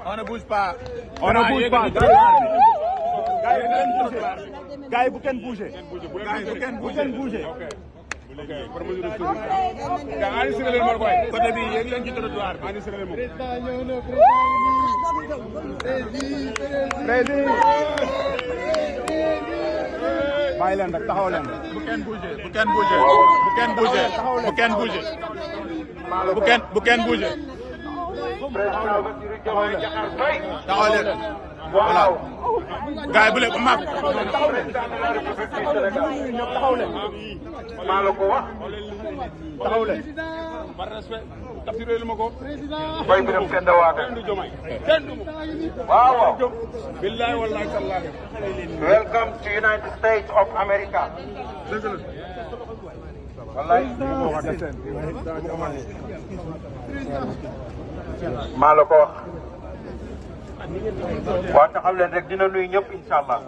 On ne bouge pas. On ne bouge pas. Gars yi bu kenn bouger. Gars yi bu kenn bouger. Ok. Enregistré leen ma koy. Côté bi yéeg leen ci trottoir bi. Enregistré leen ma. Président. Bàyyi leen rek taxaw leen. Bu kenn bouger. Bu kenn bouger. Bu kenn bouger. Bu kenn bouger. Bu kenn bouger. Taxaw leen. Voilà. Gars yi bu leen ko maaf. Taxaw leen. maa la ko wax. Taxaw leen. par respect. tafsiré lu ma ko. bay bi dem kenn dawaate. kenn du jomay. kenn du mu. waaw waaw. billahi wallahi tallahi. Welcome to United States of America. wallahi. maa la ko wax. waa taxaw leen rek dina nuyu ñëpp incha allah.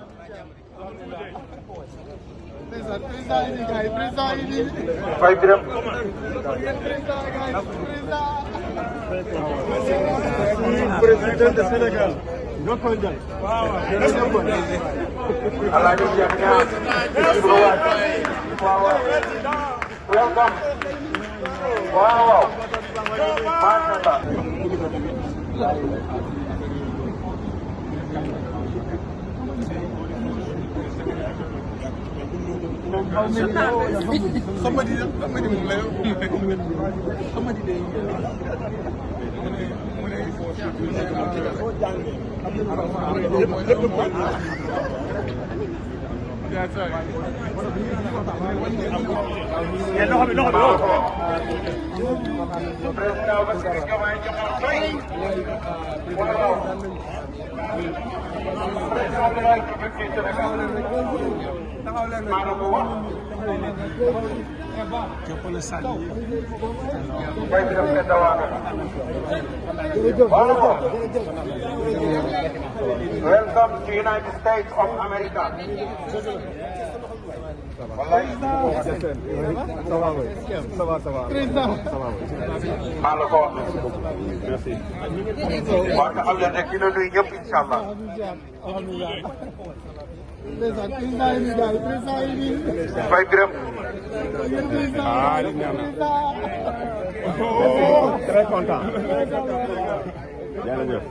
Fay Biram. Président de Sénégal. Alaaji Cheikh Niang. Welcome. waaw. macha allah. Somebody Welcome to United States of America. maa la ko wax. waaw nga xam leen rek dina nuyu ñëpp incha allah. Fay Biram. Très content. jërëjëf.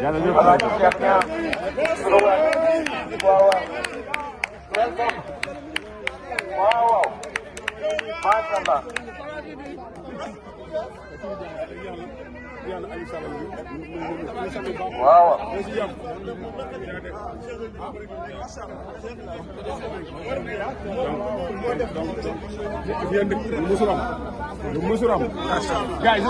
jërëjëf. Alaaji Cheikh Niang. waaw. Welcome. waaw. macha allah. waaw. Musuram. Guys,